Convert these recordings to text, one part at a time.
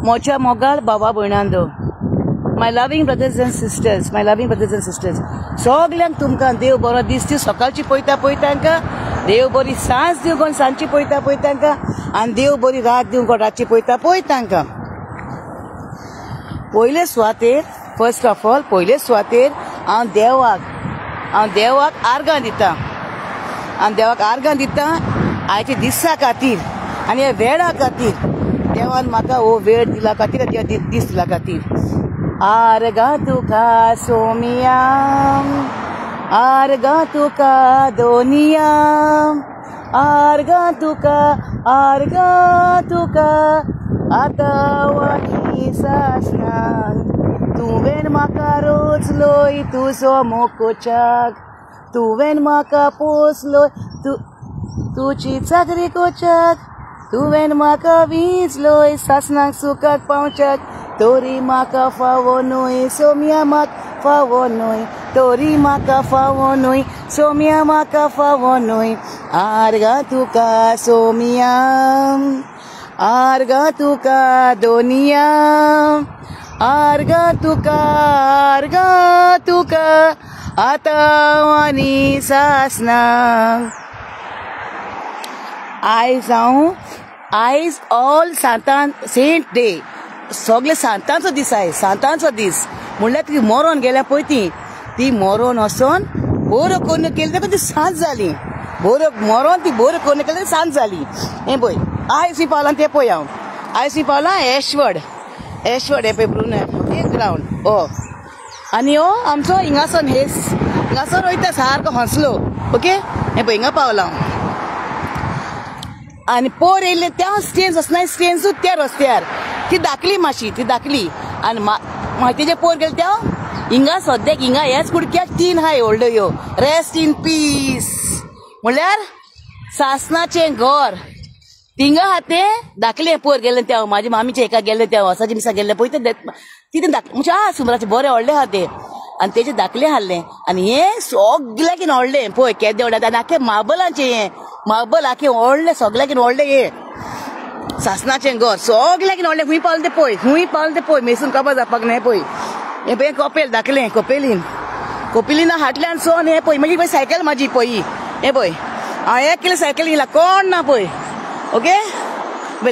मोच्या मोगाळ बाबा भयणांदो, my loving brothers and sisters, सगल्यांक तुमकां देव बरो दीस दिवं. सकाळची पळयता तांकां देव बरी सांज दिवं, कोण सांजची पळयता तांकां, आनी देव बरी रात दिवं, कोण रातची पळयता तांकां. पयले सुवातेर फर्स्ट ऑफ ऑल पयले सुवातेर हांव देवाक आर्गां दिता आयच्या दिसा खातीर आनी ह्या वेळा खातीर. देवान म्हाका हो वेळ दिला खातीर, दीस दिला खातीर. आर्गां तुका सोमिया, आर्गां तुका दोनिया, आर्गां तुका आतां सासनान. तुवें म्हाका रोचलोय तुजो मोकोचाक, तुवें म्हाका पोसलोय तुजी चाकरी कोचाक, तुवें म्हाका विंचलोय सासनाक सुखाक पावच्याक. तोरी म्हाका फावो न्हय सोम्या, म्हाका फावो न्हय, तोरी म्हाका फावो न्हय सोम्या, म्हाका फावो न्हय. आर्गां तुका सोमिया, आर्गां तुका दोनिया, आर्गां तुका आतां आनी सासनाक. आयज ऑल सांतान सेंट डे, सगळे सांतांचो दीस आयज, सांतांचो दीस म्हणल्यार ती मरोन गेल्या पळय ती मरोन वचोन बरो करून केली ती सांज जाली. बरो मरोन ती बरो करून केली सांज जाली. हें पळय आयज ही पावलां तें पळय हांव. आयज ही पावलां एशवर्ड हे पळय ब्रुनर एक ग्रावंड हो. आनी हो आमचो हिंगासोन वयता सारको हंसलो. ओके हें पळय हिंगा पावलां हांव. आनी पोर येयले त्या स्टेन्स वचना, स्टेन्सूच त्या रस्त्यार ती धाकली मातशी आनी तेजे पोर गेले त्या हिंगा सद्याक हिंगा हेच कुडक्याक 3 हाय व्हडल्यो ह्यो. रेस्ट इन पीस म्हणल्यार सासनाचें घर थिंगा हा ते धाकले पोर गेले त्या. म्हाजी मामीचे एका गेले त्या वसाची मिसा गेले पळय ते तिथे म्हणजे सुमराचे बरे व्हडले हा ते आनी तेजे धाकले हाडले. आनी हे सगळ्याकीन व्हडले पळय केदे व्हडले आनी आख्खे मार्बलांचे हे मार्बल आख्खे व्हडले सगळ्याकीन व्हडले हे सासनाचें घर सगळ्याकीन व्हडलें. खूंय पावले ते पळय मेसून काबार जावपाक न्हय पळय. हे पळय कपेल धाकलें कोपेलीन हाटल्यान सोन हे पळय मागीर पळय सायकल म्हाजी पळय हे पळय हांव 1 किलो सायकल येयला कोण ना पळय. ओके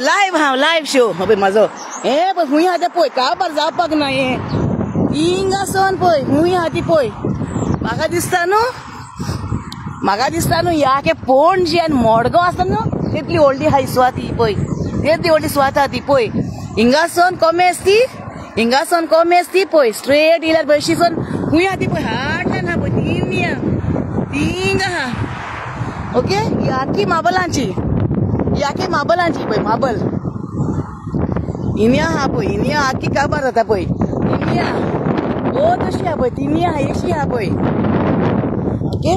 लायव्ह शो पळय म्हाजो हे पळय खूंय हा तें पळय काबार जावपाक ना. हे हिंगा सोन पळय खूंय हा ती पळय. म्हाका दिसता न्हू ह्या के पणजी आनी मडगांव आसता न्हू तितली व्हडली हाय सुवात ही पळय, तितली व्हडली सुवात आहा ती पळय. हिंगासोन कमी आसती पळय स्ट्रेट येयल्यार बशीसून खूंय हा ती पळय हाटल्यान हा पळय थिंगा हा. ओके ही आख्खी मार्बलांची पळय मार्बल इनिया हा पळय. इनिया आख्खी काबार जाता पळय. इनिया ओ तशी हा पळय तिनिया अशी हा पळय. ओके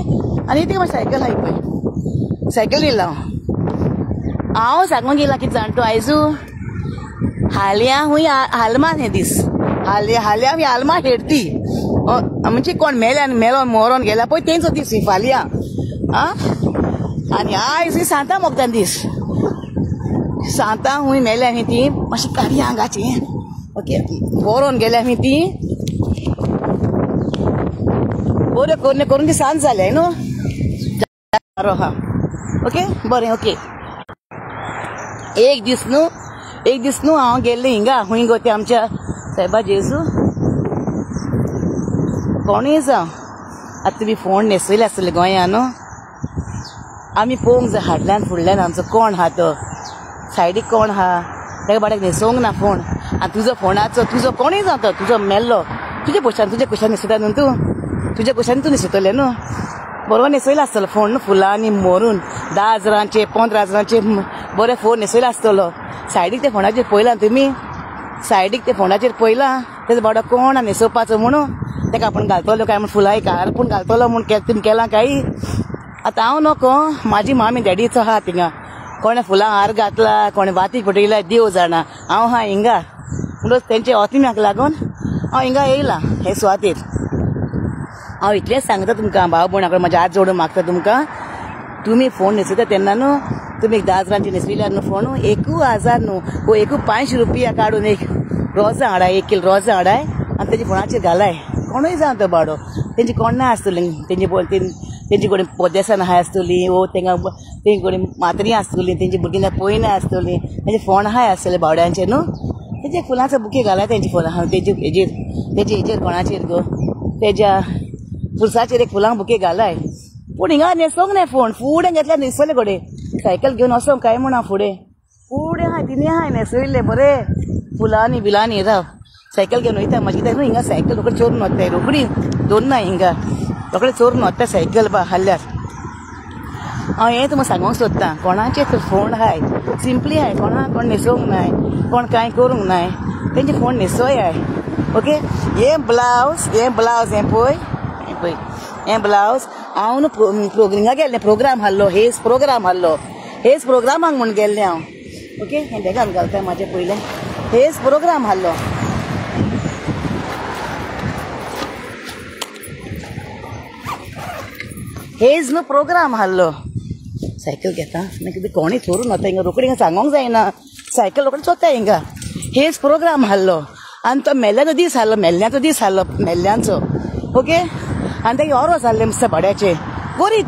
आनी ती म्हाजी सायकल हाय पळय. सायकल येयला हांव सांगूंक गेला कितें जाण तूं आयजू हाल्या खूंय हालमात हे दीस हाल्या हूंय हालमा हेडती म्हणजे कोण मेलोन मरोन गेल्या पळय तेंचो दीस फाल्यां आं. आनी आयज सांता मोगतान दीस. सांता खूंय मेल्या न्ही ती मातशी कारी आंगाची. ओके मरोन गेल्या न्ही ती बऱ्यो करून ती सांज जाल्या न्हू. ओके बरें. ओके एक दीस न्हू हांव गेल्लें हिंगा खूंय गो ते आमच्या सायबा जेजू कोणूय जावं आतां तुमी फोन न्हेसयले आसतले गोंयान न्हू. आमी पळोवंक जाय हाडल्यान फुडल्यान आमचो कोण हा तो सायडीक कोण हा तेका बाडेक न्हेसोवंक ना फोन. आनी तुजो फोनाचो तुजो कोणूय जावं तो तुजो मेल्लो तुजे कुशान न्हेसयता न्हू तुज्या कुशांनी तूं न्हेसयतलें न्हू. बरो न्हेसयलो आसतलो फोन न्हू फुलांनी मोरून 10,000चे 15,000चे बरे फोन न्हेसयलो आसतलो. सायडीक ते फोनाचेर पळयलां तुमी तेजो बाबडो कोण न्हेसोवपाचो म्हणून तेका आपूण घालतलो काय म्हूण फुलां एक आपूण घालतलो म्हूण तुमी केलां काय. आतां हांव नको म्हाजी मामी डॅडीचो हा थिंगा कोणें फुलां हार घातला कोणें वातीक फटयला देव जाणा. हांव हा हिंगा म्हणून तेंचे ओतिम्याक लागून हांव हिंगा येयलां हे सुवातेर. हांव इतलेंच सांगता तुमकां भाव भयणां कडेन म्हाजे हात जोडून मागता तुमकां तुमी फोन न्हेसयता तेन्ना न्हू तुमी 10 हजारांची न्हेसविल्यार न्हू फोणू 1,000 न्हू वो 1,500 रुपया काडून एक रोजां हाडाय 1 किलो रोजां हाडाय आनी तेजे फोणाचेर घालाय कोणूय जावं तो बाडो तेंची कोण्णां आसतलीं तेंची कडेन पोदेसान आहाय आसतलीं वो तेंचे कडेन मात्री आसतलीं तेंची भुरगीं पयना आसतलीं तेंचे फोण आहाय आसतलें बावड्यांचेर न्हू तेजे फुलांचो बुके घालाय तेंचे फोन तेजे हेजेर कोणाचेर गो तेज्या फुलसाचेर एक फुलां बुके घालाय पूण हिंगा न्हेसोंक नाय फोण फुडें घेतल्यार न्हेसवले घोडे सायकल घेवन वसोंक काय म्हण फुडें आहाय तिनी आहाय न्हेसयल्ले बरे फुलांनी बिलांनी राव सायकल घेवन वयता म्हाजी कित्याक न्हू हिंगा सायकल रोखडी चोरून वताय रोखडी दोन्ना हिंगा रोखडे चोरून वता सायकल बा हाल्ल्यार हांव हें तुमकां सांगूंक सोदतां कोणाचे फोण आहाय सिंपली आहाय कोण न्हेसोंक नाय कोण कांय करूंक नाय तेंचे फोण न्हेसोय ओके हें ब्लावज हें पळय हें ब्लावज हांव न्हू हिंगा गेल्लें प्रोग्राम आहलो हेज प्रोग्रामाक म्हूण गेल्लें हांव ओके हें बेगान घालता म्हाजें पयलें हेज प्रोग्राम आहलो हेज न्हू प्रोग्राम आहलो सायकल घेता मागीर कोणूय चोरून वता हिंगा रोखडी हिंगा सांगोंक जायना सायकल रोखडी चोता हिंगा हेज प्रोग्राम आहलो आनी तो मेल्ल्याचो दीस आहलो मेल्ल्यांचो ओके आनी तेगे ओरोस आहले मस्त भाड्याचे गोरी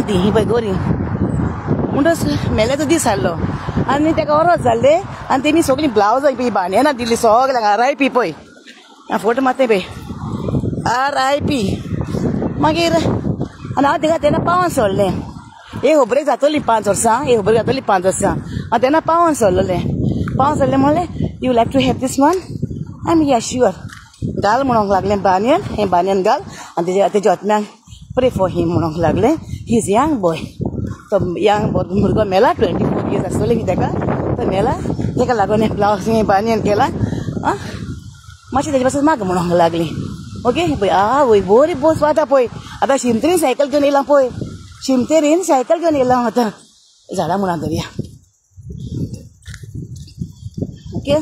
ती ही पळय गोरी म्हणटच मेल्ल्याचो दीस आहलो आनी तेका ओरोस जाल्ले आनी तेमी सगळीं ब्लावजां पळय बाणयना दिल्ली सगळ्यांक RIP पळय फोटो मारताय पळय RIP मागीर आनी हांव तेका तेन्ना पावोन सोडलें एक खबरेक जातली 5 वर्सां हांव तेन्ना पावोन सोडलें म्हणलें you like to have this one या श्युअर घाल म्हणूंक लागलें बानियन घाल आनी तेज्या आत्म्यांक प्रे फॉर हीम म्हणूंक लागलें ही इज यंग बॉय तो यंग भुरगो मेला 24 years आसतलें की तेका तो मेला तेका लागून हें ब्लावज हें बानियन केला मातशें तेजे पासून म्हाका म्हणूंक लागलीं ओके पळय वय बरी बस वता पळय आतां शिमतेरीन सायकल घेवन येयलां पळय आतां झाडां म्हणून धरया ओके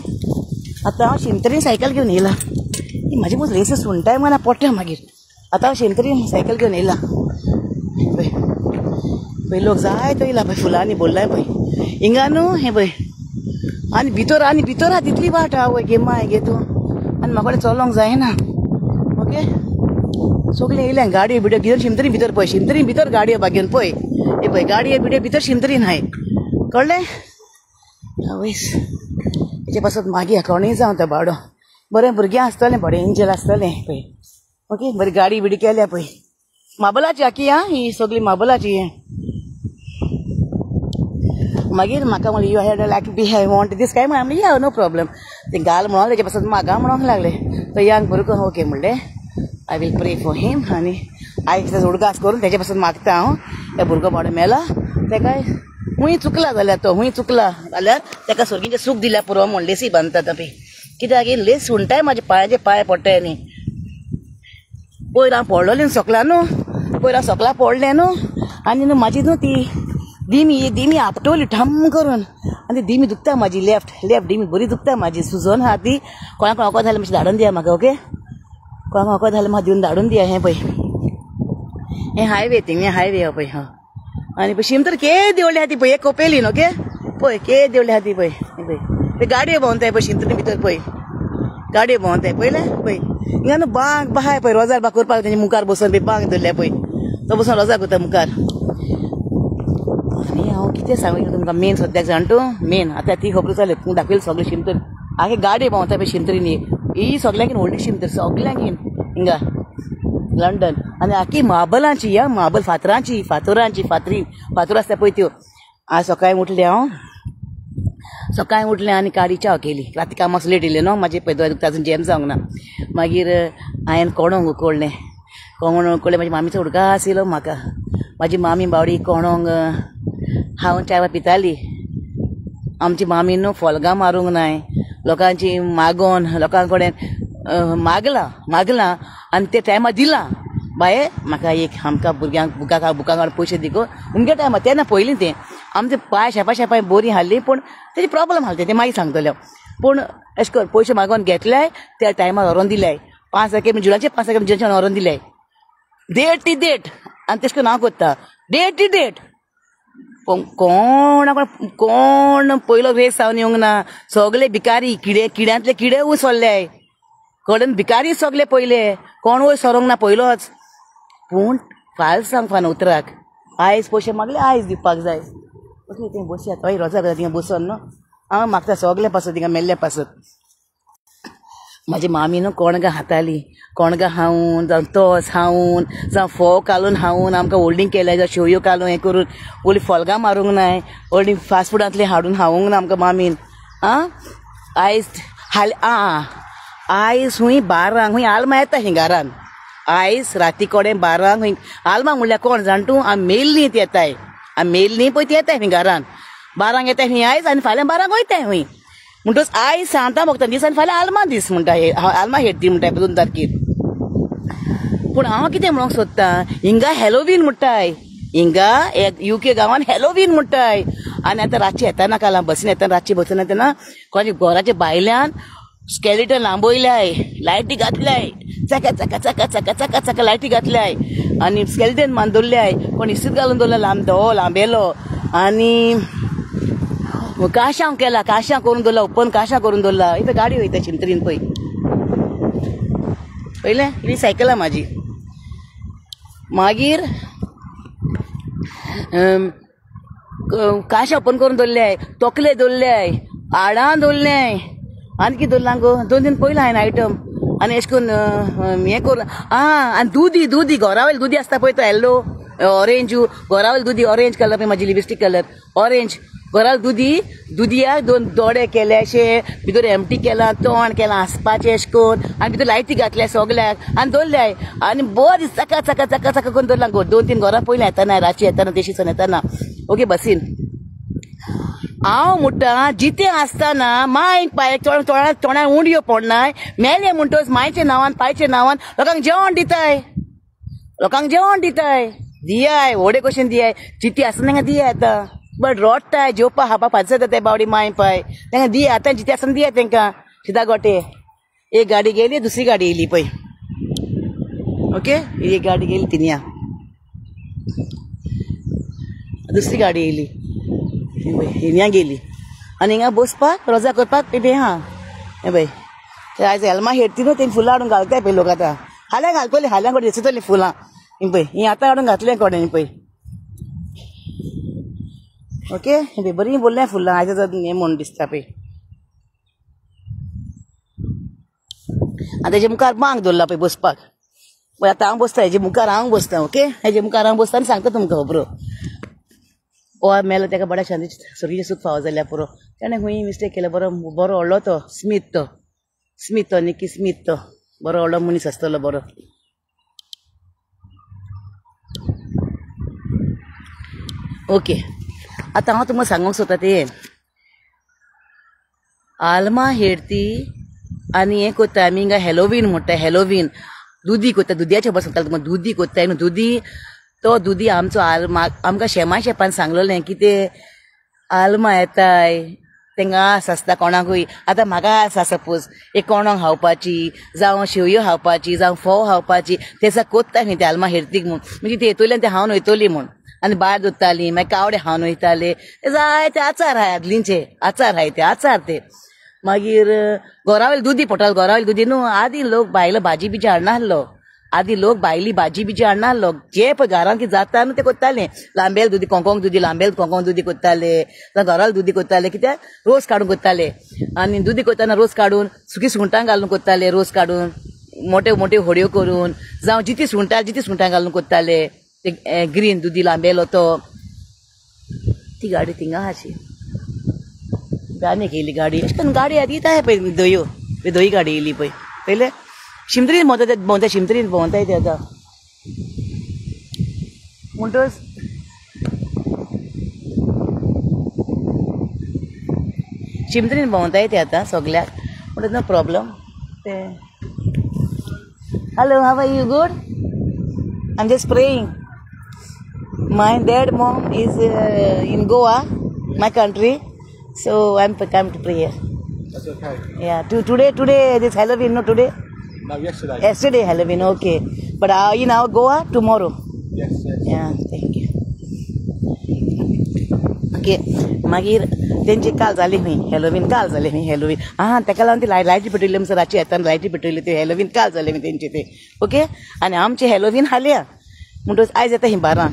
आतां हांव शिमतेरीन सायकल घेवन येयलां ही म्हाजी मूज रेस सुणटाय म्हणा पोट्ट्या मागीर आतां हांव शिमतेरीन सायकल घेवन येयलां पळय लोक जायतो येयला पळय फुलांनी भरलाय पळय हिंगा न्हू हें पळय आनी भितर आहा तितली वाट आहा वय गेमा गे तूं आनी म्हाका कडेन चलोंक जायना ओके सगळें येयलें गाडयो बिड्यो घेवन शिमतेरीन भितर पळय शिमतेरीन भितर गाडयो बा घेवन पळय हे पळय गाडयो बिड्यो भितर शिमतेरीन आहाय कळ्ळें आवयस हेजे पासून मागीर कोणूय जावं तो बावडो बरें भुरगें आसतलें बरें एंजल आसतलें पळय ओके बरी गाडी बिडी केल्या पळय माबलाची आखी ही सगळी माबलाची मागीर म्हाका म्हणलें you had like be I want this काय म्हणलें या नो प्रॉब्लेम ते घाल म्हणून तेजे पासून म्हाका म्हणूंक लागले तो यंग भुरगो ओके म्हणलें I will pray for him आनी आयज उडगास करून तेजे पासून मागता हांव त्या भुरगो बावडो मेला तेका हुंय चुकला जाल्यार तेका सोर्गीचें सूख दिल्या पुरो म्हूण लेसी बांदता तो पळय कित्याक लेस सुणटाय म्हाजे पांयाचे पांय पडटाय न्ही पयर हांव पडलोलें सोकला न्हू पडलें न्हू आनी न्हू म्हाजी न्हू ती दिमी आपटवली ठम करून आनी ती दिमी दुखता म्हाजी लेफ्ट दिमी बरी दुखता म्हाजी सुजोन आहा ती कोणाक वखद जाल्यार मातशें धाडून दिया म्हाका ओके कोणाक वखद जाल्यार म्हाका दिवन धाडून दिया हें पळय हें हायवे हो पळय हा आनी पळय शिमतर के देवली आहा ती पळय एक कोपेलीन ओके पळय के देवली आहा ती पळय गाडयो भोंवताय पळय शिमतरी भितर पळय गाडयो भोंवताय पळयलें पळय हिंगा न्हू बांक बाहाय पळय रोजार बा करपाक तेंचे मुखार बसून पळय बांक धरल्या पळय तो बसून रोजार करता मुखार आनी हांव कितें सांगू तुमकां मेन सद्याक जाण तूं मेन आतां ती खबर जाली तूं दाखयलें सगळें शिमतर आगे गाडयो भोंवताय पळय शिमतरीन ही सगळ्यांकीन व्हडली शिमतर सगळ्यांकीन हिंगा लंडन आनी आख्खी मार्बलांची मार्बल फातरांची फातर आसता पळय त्यो आज सकाळीं उठलें आनी काडी च्या केली राती कामाक लेट येयलें न्हू म्हाजे पळय दोळे दुखता अजून जेम जावंक ना मागीर हांवें कोणोंक उखोळलें म्हाजी मामीचो उडकास येयलो म्हाका म्हाजी मामी बावडी कोणोंक हांव च्या पिताली आमची मामी न्हू फोलगां मारूंक नाय लोकांची मागोन लोकां कडेन मागलां आनी ते टायमार दिलां बाये म्हाका एक आमकां भुरग्यांक बुकांक पयशे दिको उमके टायमार तेन्ना पयलीं तें आमचे पांय शेपाय बरी हाडली पूण तेजी प्रॉब्लम आसली तें मागीर सांगतलें पूण अशें कर पयशे मागोन घेतल्याय त्या टायमार व्हरोन दिल्याय 5 तारखेर जुलाचे 5 तारखेर जुलाच्यान व्हरोन दिल्याय डेट टी डेट आनी तेश करून हांव कोत्ता डेट टी डेट कोण पयलो रेस जावन येवंक ना. सगळे भिकारी किड्यांतले किडे वयर सरले. कडेन भिकारी सगळे पयले. कोण वयर सरोंक ना पयलोच. पूण फाल सांग फान उतराक आयज पयशे मागले आयज दिवपाक जाय. ओके थंय बसयात. हय रोजा थिंगा बसोन न्हू. हांव मागता सगळे पासत थिंगा मेल्ले पासत. म्हाजी मामी न्हू कोणगां हाताली. कोणगां हावून जावं तोस हावून जावं फोव घालून हावून आमकां होल्डिंग केलें. जावं शेवयो घालून हें करून ओली फॉलगां मारूंक नाय. ओली फास्ट फुडांतली हाडून हावूंक ना आमकां मामीन. आयज आयज हुंय 12 हुंय आल्मा येता हिंगारान. आयज राती कोडे 12 हुंय आल्मा म्हणल्यार कोण जाणटू आमी मेलनीत येताय. आमी मेलनी पळय ती येताय हिंगारान. 12 येताय हुंय आयज आनी फाल्यां 12 वयताय हुंय. म्हणटच आयज सांगता मोगता दीस आनी फाल्यां आल्मा दीस म्हणटा. आल्मा हेडटी म्हणटाय 2 तारखेर. पूण हांव कितें म्हणूंक सोदतां हिंगा हॅलोवीन म्हणटाय. हिंगा UK गांवांत हॅलोवीन म्हणटाय. आनी आतां रातची येताना काल बसीन येताना रातची बसून येताना कोणाच्या घराच्या भायल्यान स्केलेटन लांबयल्याय. लायटी घातल्याय. चका चका चका चका चका चका लायटी घातल्याय. आनी स्केलेटन बांदुल्ल्याय. कोण इस्तीद घालून दवरला लांबेलो. आनी काशांव केला. काशां करून दवरला. ओपन काशां करून दवरला. इथं गाडी वयता चिंतरीन पळय. पयलें ही सायकल म्हाजी. मागीर काशां ओपन करून दवरल्याय. तोकले दवरल्याय. आडां दवरल्याय. आनी कितें दवरलां गो 2 दीन पयलो हांवें आयटम. आनी अशें करून हें करून आनी दुदी घोरावयली दुदी आसता पळय तो येल्लो ऑरेंजू. घोरावयली दुदी ऑरेंज कलर पळय म्हाजी लिपस्टीक कलर ऑरेंज. घोरावयली दुदयाक 2 दोडे केले अशे. भितर एमटी केला. तोंड केलां हांसपाचें अशें करून. आनी भितर लायटी घातल्या सगल्याक आनी दवरल्याय. आनी बरी चका चका चका चका करून दवरलां गो. 2-3 घरां पयलीं येताना रातची येताना तेशीसन येताना ओके बसीन. हांव म्हणटा जितें आसतना मांयक पायक तोंडार उंडयो पडनाय. मेले म्हणटच मांयच्या नांवान पायच्या नांवान लोकांक जेवण दिताय. दियाय व्हडे कशें दियाय. जिती आसतना तांकां दियाय आतां. बट रोडटाय जेवपा खावपा फाजर जाताय बावडी मांय पाय. तांकां दिया आतां जिती आसतना दियाय तांकां. सिदा गोटे एक गाडी गेली दुसरी गाडी येयली पळय. ओके एक गाडी गेली तिनिया. दुसरी गाडी येयली हिंगा गेली. आनी हिंगा बसपाक रोजा करपाक पेटे हे पळय. आयज हेल्मा हेडटी न्हू तेणी फुलां हाडून घालताय पळय लोक आतां. हाल्यां घालतली हाल्यां कडेन दिसतली फुलां हिंग पळय. ही आतां हाडून घातलें कोणें पळय. ओके हे बरी बोललें फुलां आयज हें म्हूण दिसता पळय. आनी तेजे मुखार बांक दवरला पळय बसपाक. पळय आतां हांव बसता हेजे मुखार हांव बसता. ओके हेजे मुखार हांव बसता आनी सांगता तुमकां खबरो. मेलो ताका बड्या शांती सगळीं सूख फावो जाल्यार पुरो. ताणें खूंय मिस्टेक केलो. बरो व्हडलो तो स्मीथ तो निकी स्मीथ तो बरो व्हडलो मनीस आसतलो बरो. ओके आतां हांव तुमकां सांगूंक सोदता तें आल्मा हेडती आनी हें कोत्ता आमी हिंगा हॅलोवीन म्हणटा. हॅलोवीन दुदी कोत्ता. दुदयाचें बस सांगतालें तुमकां. दुदी कोत्ताय न्हू. दुदी आमचो आल्मा आमकां शेपान सांगलेलें की ते आल्मा येताय तांकां आस आसता कोणाकूय. आतां म्हाका आसा सपोज एक कोणोंक खावपाची जावं शेवयो खावपाची जावं फोव खावपाची ते दिसा कोत्ता न्ही ते आल्मा हेडतीक म्हूण. म्हणजे ते येतोल्यान ते हांवन वयतली म्हूण. आनी भायर दोत्तालीं मागीर कावडे हावन वयताले. जाय ते आचार हाय आदलींचे आचार हाय ते आचार ते. मागीर घोरावयली दुदी पडटालो. घोरावयली दुदी न्हू आदी लोक भायलो भाजी बिजी हाडनासलो. आदी लोक भायली भाजी बिजी हाडनासलो. जे पळय घरान कितें जाता न्हू तें कोत्तालें. लांबेल दुदी कोंकोंक दुदी लांबेल कोंकोंक दुदी कोत्ताले. जावं घोरावयली दुदी कोत्ताले कित्याक रोस काडून कोत्ताले. आनी दुदी कोत्ताना रोस काडून सुकी सुंगटां घालून कोत्ताले. रोस काडून मोठ्यो मोठ्यो होडयो करून जावं जिती सुंगटां घालून कोत्ताले. ते ग्रीन दुदी लांबेलो तो. ती गाडी थिंगा आशी आनी गेली गाडी अशें करून गाडी आतां येता पळय दयो दही गाडी येयली पळय. पयले शिमतरीन भोंवता शिमतरीन भोंवताय ते आतां म्हणटच शिमतरीन भोंवताय ते आतां सगल्याक म्हणटच नो प्रॉब्लम. ते hello how are you good I am just praying. My dad mom is in Goa, my country, so I'm come to pray here. That's okay. Yeah, today this Halloween, no today? No, yesterday. Yesterday Halloween, okay. But in our Goa tomorrow. Yes. Yeah, thank you. Okay मागीर तेंची काल जाली खंय Halloween काल जाले खंय Halloween ताका लागून ती लायटी पेटयल्ली म्हणसर रातची येताना लायटी पेटयल्ली ते हॅलोवीन काल जाले खंय तेंचे ते ओके आनी आमचे हॅलोवीन हाल्या म्हणटच आयज येता ही 12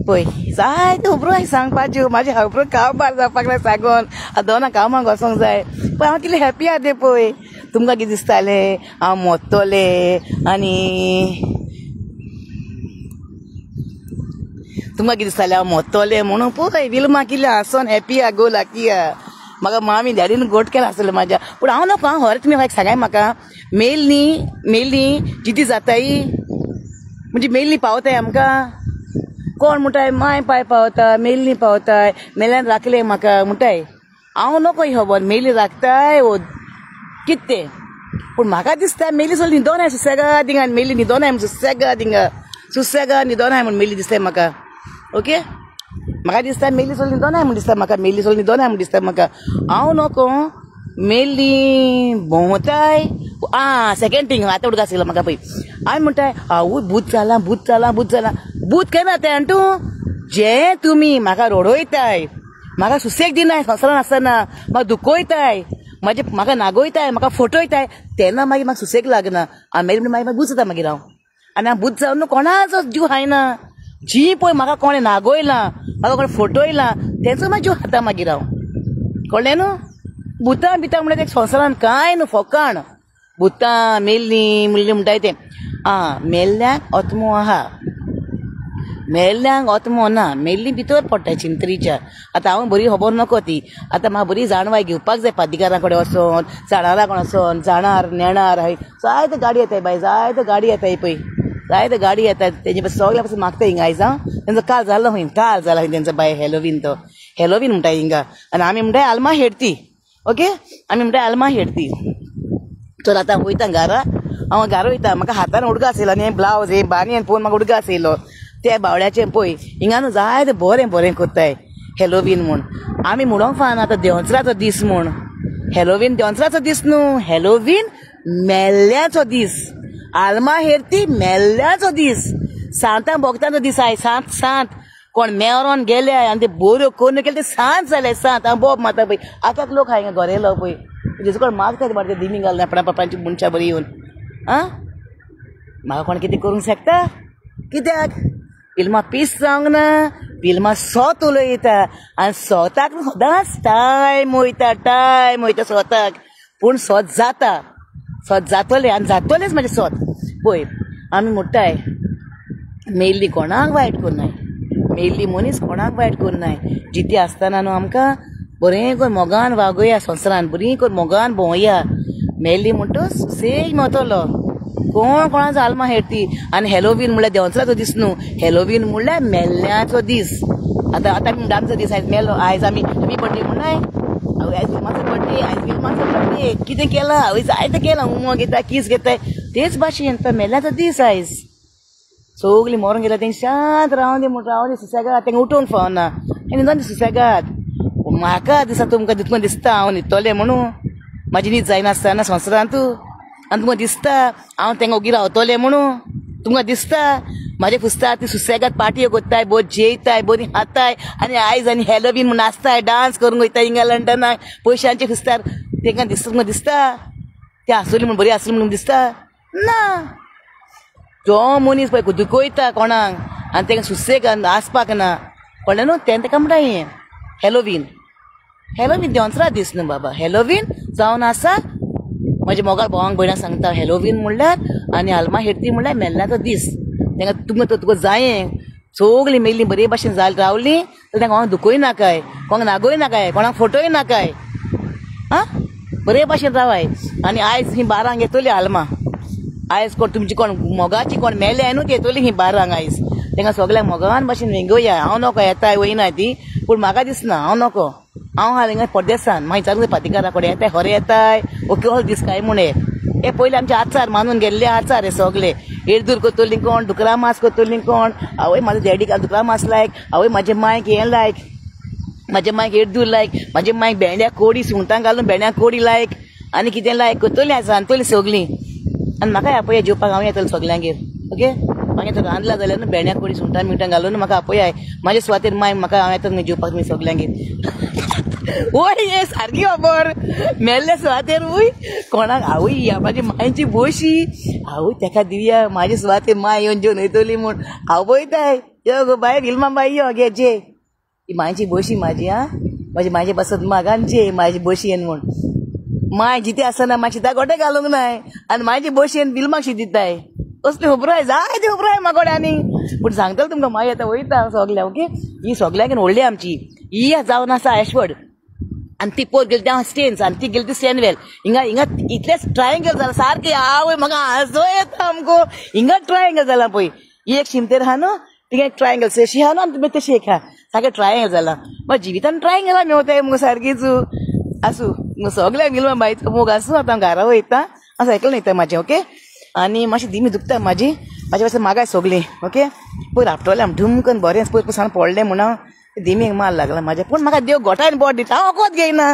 पळय जायते खबरो हांवें सांगपाच्यो म्हाजे खबरो काबार जावपाक लाय सांगून दोना कामाक वचोंक जाय पळय हांव कितलें हॅपी आहा तें पळय तुमकां कितें दिसतालें हांव मोत्तोलें आनी तुमकां कितें दिसतालें हांव मोत्तोलें म्हणून पळय विल्मा कितलें हांसोन हॅपी आहा गो लाकी आहा म्हाका मामी डॅडीन गोट केला आसलें म्हाज्या पूण हांव नको हांव खरें तुमी सांगाय म्हाका मेल्ली जिती जाताय म्हणजे मेल्ली पावताय आमकां कोण म्हणटाय माय पाय पावता मेल्ली पावताय मेल्यान राखले म्हाका म्हणटाय हांव नको ही खबर मेली राखताय ओ कितें पूण म्हाका दिसता मेली चल न्हिदोनाय सुसेगाद थिंगा मेली न्हिदोनाय म्हण सुसेगाद थिंगा सुसेगाद न्हिदोनाय म्हण मेली दिसताय म्हाका ओके म्हाका दिसता मेली चल न्हिदोनाय म्हण दिसता म्हाका मेली चल न्हिदोनाय म्हण दिसता म्हाका हांव नको मेल्ली भोंवताय सेकेंड थिंग आतां उडक आसलो म्हाका पळय हांवें म्हणटाय आवय भूत जाला भूत केन्ना तें आनी तूं जें तुमी म्हाका रडोयताय म्हाका सुसेग दिनाय संवसारान आसतना म्हाका दुखोयताय म्हाका नागोयताय म्हाका फटोयताय तेन्ना मागीर म्हाका सुसेग लागना हांव मागीर भूत जाता मागीर हांव आनी हांव भूत जावन कोणाचो जीव खायना जी पळय म्हाका कोणें नागोयलां म्हाका कोणें फटोयलां तेचो म्हाका जीव खाता मागीर हांव कळ्ळें न्हू भुतां बितां म्हणल्यार एक संवसारान कांय न्हू फकाण भुतां मेल्लीं म्हणटाय तें मेल्ल्यांक आत्मो आहा मेल्ल्यांक आत्मो ना मेल्लीं भितर पडटाय चिंत्रीच्या आतां हांव बरी खबर नको ती आतां म्हाका बरी जाणवाय घेवपाक जाय पाद्रीकारा कडेन वचोन जाणारा कोण वचोन जाणार नेणार हाय जायत्यो गाडी येताय बाय जायत्यो गाडी येताय पळय जायत्यो गाडी येतात तेजे सगळे पासून मागता हिंगा आयज तेंचो काल जालो खंय तेंचो बाय हॅलोवीन तो हॅलोवीन म्हणटाय हिंगा आनी आमी म्हणटाय आल्मा हेडती ओके आमी म्हणटाय आल्मा हेडती तर आतां वयता घरा हांव घरा वयता म्हाका हातान उडको आसलो आनी ब्लावज हे बानयेन पळोवन म्हाका उडको आसलो त्या बावड्याचें पळय हिंगा न्हू जायते बरें कोत्ताय हॅलोवीन म्हूण आमी म्हणोंक फान आतां देंवचराचो दीस म्हूण हॅलोवीन देंवचराचो दीस न्हू हॅलोवीन मेल्ल्याचो दीस आल्मा हेरती मेल्ल्याचो दीस सांतां भोगताचो दीस आय सांत कोण मेरोन गेले आनी ते बोऱ्यो कोन्न केले ते सांत जाले सांत हांव बोब माता पळय आतां लोक हांगा गोरेलो पळय जेजू कोण मागता ते दिमी घालना आपणा बापायची मनशां बरी येवन म्हाका कोण कितें करूंक शकता कित्याक पिल्मा पीस जावंक ना पिल्मा सोत उलयता आनी सोताक सदांच टायम वयता सोताक पूण सोत जातलें आनी जातलेंच म्हाजें सोत पळय आमी म्हणटाय मेल्ली कोणाक वायट करनाय मेल्ली मनीस कोणाक वायट करनाय जिती आसतना न्हू आमकां बरें करून मोगान वागोया संवसारान बरी करून मोगान भोंवया मेल्ली म्हणटच सुसेग मेवतलो कोण कोणाचो आल्मा हेडटी आनी हॅलोवीन म्हणल्यार देंवचराचो दीस न्हू हॅलोवीन म्हणल्यार मेल्ल्याचो दीस आतां आमचो दीस आयज मेलो आयज आमी बड्डे म्हणनाय आयज फिल्माचो बड्डे आयज फिल्माचो बड्डे कितें केलां हांवें जायतें केलां उमो घेता किस घेताय तेच भाशेन तो मेल्ल्याचो दीस आयज सगलीं मरून गेल्यार तें शांत रावून दी सुसेगाद तेंका उठोवंक फावना न्हिदोन दी सुसेगाद म्हाका दिसा तुमकां दिसता हांव न्हिदतलें म्हणून म्हाजी न्हीद जायनासतना संवसारांत आनी तुमकां दिसता हांव तेंका ओगी रावतलें म्हणून तुमकां दिसता म्हाजे फुस्तार ती सुसेगाद पार्टयो करताय बोर जेयताय बरी खाताय आनी आयज आनी हॅलोवीन म्हूण नाचताय डान्स करूंक वयताय हिंगा लंडनाक पयशांचे फुस्तार तेंकां तुमकां दिसता तें आसली म्हूण बरी आसली म्हणून दिसता ना जो मनीस पळय दुखोयता कोणाक आनी तेंका सुसेगाद आसपाक ना कळ्ळें न्हू तेका म्हणटा हॅलोवीन देंवचरा दीस न्हू बाबा हॅलोवीन जावन आसा म्हाज्या मोगाळ भावांक भयणाक सांगता हॅलोवीन म्हणल्यार आनी आल्मा हेडती म्हणल्यार मेल्ल्याचो दीस तेंका तुका जायें सगलीं मेल्लीं बरे भाशेन रावलीं जाल्यार तेंका कोणाक दुखोय नाकाय कोणाक नागोय नाकाय कोणाक फटोय नाकाय बरे भाशेन रावाय आनी आयज ही 12 येतली आल्मा आयज कोण तुमची कोण मोगाची कोण मेले न्हू ती येतली ही 12 आयज तेंका सगळ्यांक मोगान भाशेन वेंगोया हांव नोको येताय वयनाय ती पूण म्हाका दिसना हांव नोको हांव हिंगा परदेसान मागीर विचारूंक जाय पातिकारा कडेन येताय खरें येताय ओके हो दीस काय म्हूण हे पयलीं आमचे आचार मानून गेल्ले आचार हे सगळे एरदूर करतलीं कोण दुकरा मास करतलीं कोण आवय म्हाजो डॅडीक दुकरा मास लायक आवय म्हाजे मांयक हें लायक म्हाजे मांयक एरदूर लायक म्हाजे मांयक भेंड्या कोडी सुंगटां घालून भेंड्या कोडी लायक आनी कितें लायक करतलीं सांगतलीं सगलीं आनी म्हाका ह्या पळय जेवपाक हांव येतलें सगल्यांगेर ओके मागीर तो रांदला जाल्यार न्हू भेंड्या कोडी सुंगटां मिठां घालून म्हाका आपयाय म्हाजे सुवातेर माय म्हाका हांव येता जेवपाक तुमी सगल्यांगेर ओय हे सारकी खबर मेल्ले सुवातेर वूय कोणाक आवय या म्हाजी मायची बोशी आवय तेका दिवया म्हाजे सुवातेर माय येवन जेवन वयतली म्हूण हांव पळयताय यो गो बाय विल्मा बाई यो घे जे ही मायची बोशी म्हाजी आं म्हाजी मायचे बसत मागांचे म्हाजी बोशयेन म्हूण माय जिते आसतना मातशी ता गोटे घालूंक नाय आनी म्हाजी बोशयेन बिलमाक शी दिताय असली खबराय जाय ती खबराय म्हाकोड्यांनी पूण सांगतले तुमकां मागीर आतां वयता सगल्या ओके ही सगल्याक व्हडली आमची ही जावन आसा एशवर्ड आनी ती पोर गेली त्या स्टेन्स आनी ती गेली ती स्टेनवेल हिंगा इतलेच ट्रायंगल जाला सारके आवय म्हाका हांसो येता आमको हिंगा ट्रायंगल जाला पळय ही एक शिमतेर आहा न्हू तिका एक ट्रायंगल तशी आहा न्हू आनी तशी एक आहा सारकें ट्रायंगल जाला मग जिवितान ट्रायंगला मेवताय मुगो सारकीच आसूं सगळ्यांक मिलून बायचो मोग आसूं आतां घरा वयता असं आयकलं न्ही म्हाजें ओके आनी मातशी दिमी दुखता म्हाजी पासून मागाय सगळी ओके पयर आपटोलें हांव ढुमकन बरें पयर सांग पडलें म्हूण हांव दिमीक माल लागला म्हाज्या पूण म्हाका देव गोठायन बोट दिता हांव वखद घेयना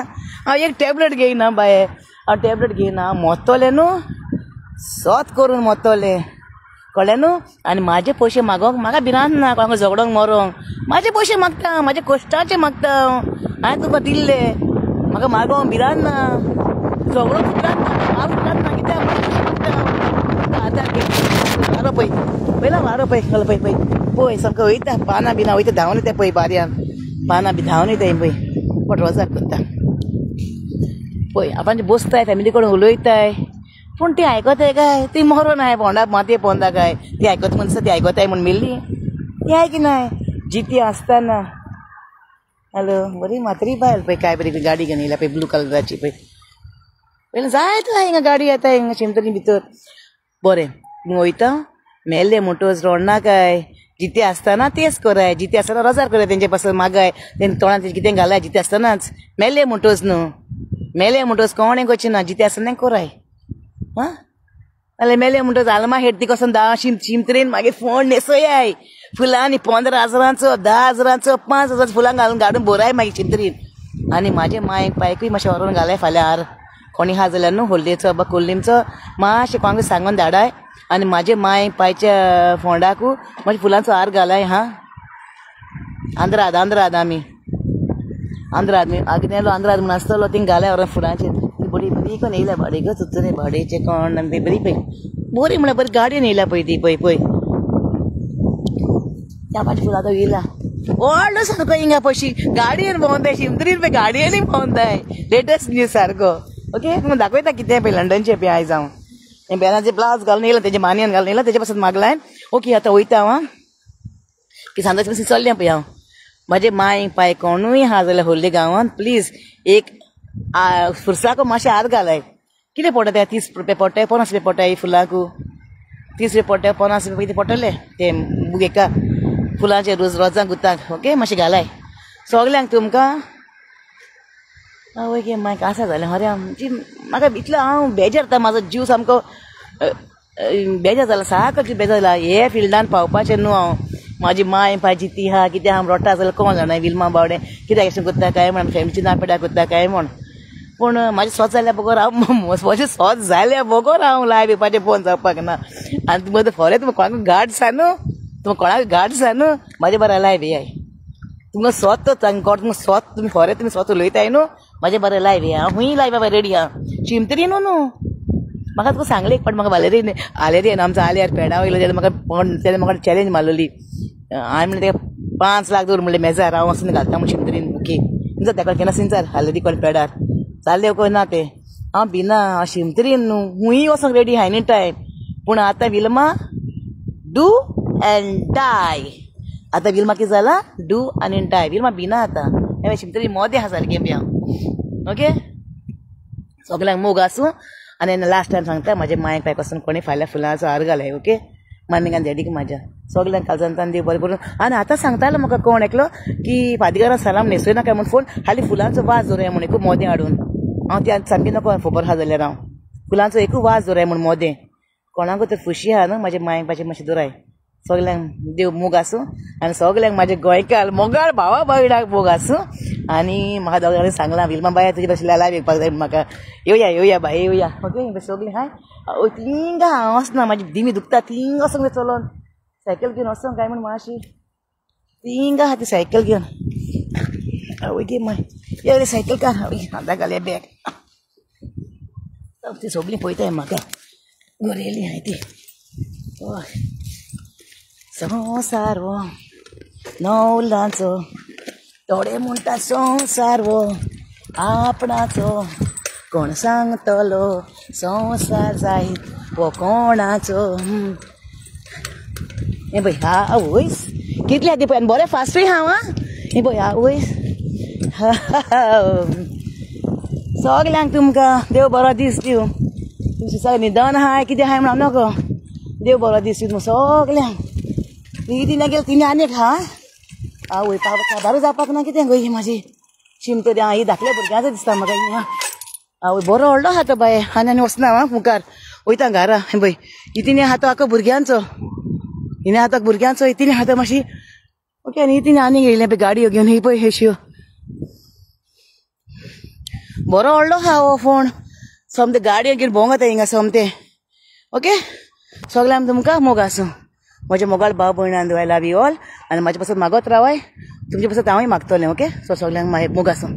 हांव एक टॅबलेट घेयना बाये हांव टॅबलेट घेयना हांव मोत्तोलें न्हू सोत करून मोत्तोलें कळ्ळें न्हू आनी म्हाजे पयशे मागोंक म्हाका भिरांत ना कोणाक झगडोंक मरोंक म्हाजे पयशे मागता म्हाजे कश्टाचे मागता हांवें तुका दिल्ले म्हाका मागोंक भिरांत ना झगडोंक भिरांत ना हांव भिरांत ना कित्याक आतां वारो पळय पयला वारो पळय कळ्ळें पळय पळय पळय सामको वयता पानां बिनां वयता धांवन येता पळय बारयान पानां बी धांवन येताय पळय पोट रोजाक करता पळय आपण बसताय फॅमिली कडेन उलयताय पूण ती आयकताय काय ती मरून आहाय भोंडा मातये पोंदा काय ती आयकत म्हणटा ती आयकताय म्हूण मेल्ली ती आयकिनाय जिती आसतना हॅलो बरी मात्री बायल पळय काय बरी गाडी घेवन येयल्या पळय ब्लू कलराची पळय पयलीं जायत हिंगा गाडी येता हिंगा शिमतरी भितर बरें वयता मेल्ले म्हणटोच रोडना काय जिते आसतना तेच कराय जिते आसतना रोजार कराय तेंचे पासून मागाय तेंच्या तोंडांत कितें घालाय जिते आसतनाच मेल्ले म्हणटोच न्हू मेल्ले म्हणटोच कोणें करचें ना जिते आसतना कराय हां नाल्यार मेल्ले म्हणटोच आलमा हेड ती कसो धा शिमतरेन मागीर फोंड न्हेसोयाय फुलांनी 15,000 10,000 5,000 फुलां घालून गाडून भराय मागीर शिमतरीन आनी म्हाजे मायक पायकूय मातशें व्हरोन घालाय फाल्यां हार कोणी हा जाल्यार न्हू होल्डेचो बा कोल्लीमचो मातशें कोणाक सांगून धाडाय आनी म्हाजे माय पायच्या फोंडाकू मातशें फुलांचो हार घालाय हां आंध्राद आमी आंध्राद आग्नेलो आंध्राद म्हूण आसतलो थिंग घालाय व्हरोन फुलांचेर बरी बरी करून येयल्या भाडे गो चुचरे भाडेचे कोण आनी बरी पळय बरी म्हळ्यार बरी गाडयेन येयल्या पळय ती पळय पळय त्या पाटी फुलां तो येयला व्हडलो सारको हिंगा पयशी गाडयेन भोंवताय शिमतरीन पळय गाडयेनूय भोंवताय लेटस्ट न्यूज सारको ओके तुमकां दाखयता कितें पळय लंडनचे पळय आयज हांव बेनाचे ब्लावज घालून येयला तेजे मानयेन घालून येयला तेजे पासून मागलाय ओके आतां वयता हांव की सांजाचे पासून चल्लें पळय हांव म्हाजे माय पाय कोणूय हा जाल्यार होल्ले गांवांत प्लीज एक फुरसाको मातशें हार घालाय कितें पडटा ते 30 रुपया पडटाय 50 रुपया पडटाय फुलांकू 30 रुपया पडटाय 50 रुपया कितें पडटले ते बुगेका फुलांचे रोजां गुतांक ओके मातशें घालाय सगल्यांक तुमकां आवय गे मायक आसा जालें अरे आमची म्हाका इतलो हांव बेजार जाता म्हाजो जीव सामको बेजार जाला सारको जीव बेजार जाला हे फिल्डान पावपाचें न्हू हांव म्हाजी माय पाय जिती आहा कितें हांव रोडटा जाल्यार कोण जाणा विल्मा बावडे कित्याक अशें करता काय म्हण फॅमिलीची नापेडा करता काय म्हण पूण म्हाजें स्वत जाल्यार बगोर हांव म्हाजें स्वत जाल्यार बगोर हांव लायव येवपाचें फोन जावपाक ना आनी तुमकां तो फॉरेन तुमकां कोणाक गाड सा न्हू तुमकां कोणाक गाड सा न्हू म्हाजे बरें लायव येयाय तुमकां स्वत तुमकां स्वत तुमी फॉरेन तुमी स्वत उलयताय न्हू म्हाजें बरें लायव येया हांव खूंय लायव रेडी आहा चिमतरी न्हू म्हाका तुका सांगलें एक पाट म्हाका आलेरियन आमचो आल्यार पेडा वयलो जाल्यार म्हाका चॅलेंज मारलेली हांवें म्हणलें तेका 5 लाख दवर म्हणलें मेजार हांव वचून घालता म्हूण चिमतरीन ओके इंचा तेका केन्ना सिंचार आलेरी कोण पेडार जाल्लें कोण ना तें हांव भिना हांव शिमतरीन न्हू खूंय वचोंक रेडी हाय एनी टायम पूण आतां विल्मा डू एंड डाय आतां विल्मा कितें जाला डू आनी डाय विल्मा भिना आतां हांवें शिमतरीन मोदें आहा सारकें बी हांव ओके सगल्यांक मोग आसूं आनी लास्ट टायम सांगता म्हाजे मायक पाय पासून कोणी फाल्यां फुलांचो हार घालाय ओके मान्निकान देडीक म्हाज्या सगल्यांक कालचान देव बरें करून आनी आतां सांगतालो म्हाका कोण एकलो की फादीगारा सलाम न्हेसय नाका म्हूण फोन हालीं फुलांचो वास दवरया म्हूण एकूच मोदें हाडून हांव ती सामकी नको खबर आहा जाल्यार हांव फुलांचो एकूच वास दवरया म्हूण मोदें कोणाकूय तर खुशी आहा न्हू म्हाजे मायक पाचें मातशें दवराय सगल्यांक देव मोग आसूं आनी सगल्यांक म्हाजे गोंयकार मोगाळ भावा भयणाक मोग आसूं आनी म्हाका दोगांनी सांगलां विल्मा बाय तुजे भाशेन लायव येवपाक जाय म्हाका येवया बाय येवया ओके सगळीं हाय थिंगा हांव वचना म्हाजी दिमी दुखता थिंग वचोंक जाय चलोन सायकल घेवन वचों काय म्हण मातशी ती हिंगा आहा ती सायकल घेवन आवय गे माय ये रे सायकल कार आवय हाता घाले बॅग ती सगळीं पळयताय म्हाका गोरेली हाय ती हय संवसार वो नवलांचो थोडे म्हणटा संवसार वो आपणाचो कोण सांगतलो संवसार जायत वो कोणाचो हे पळय हा आवयस कितले ती पळय बरें फास्टूय हांव आं हे पळय आवयस सगल्यांक तुमकां देव बरो दीस दिवं तुमचें सगळें निधन हाय कितें हाय म्हणून नको देव बरो दीस दिवं सगल्यांक ती तिने गेल तिने आनीक हा आवय काबारू जावपाक ना कितें गो ही म्हाजी शिमत ही धाकल्या भुरग्यांचो दिसता म्हाका ही आवय बरो व्हडलो आहा तो बाये आनी वचना आं मुखार वयता घरा पळय ही तिने आहा तो आख्खो भुरग्यांचो हिने आहा तो भुरग्यांचो ही तिने आहा तो मातशी ओके आनी ही तिने आनीक येयलें पळय गाडयो घेवन ही पळय हेश्यो बरो व्हडलो आहा हो फोण सोमते गाडयो घेवन भोंवता हिंगा सोमते ओके सगळ्यांक तुमकां मोग आसूं म्हजे मोगाळ भाव भयणां आय लव यू ऑल आनी म्हाजे पासून मागत रावाय तुमचे पासून हांवूय मागतलें ओके सो सगल्यांक मोग आसूं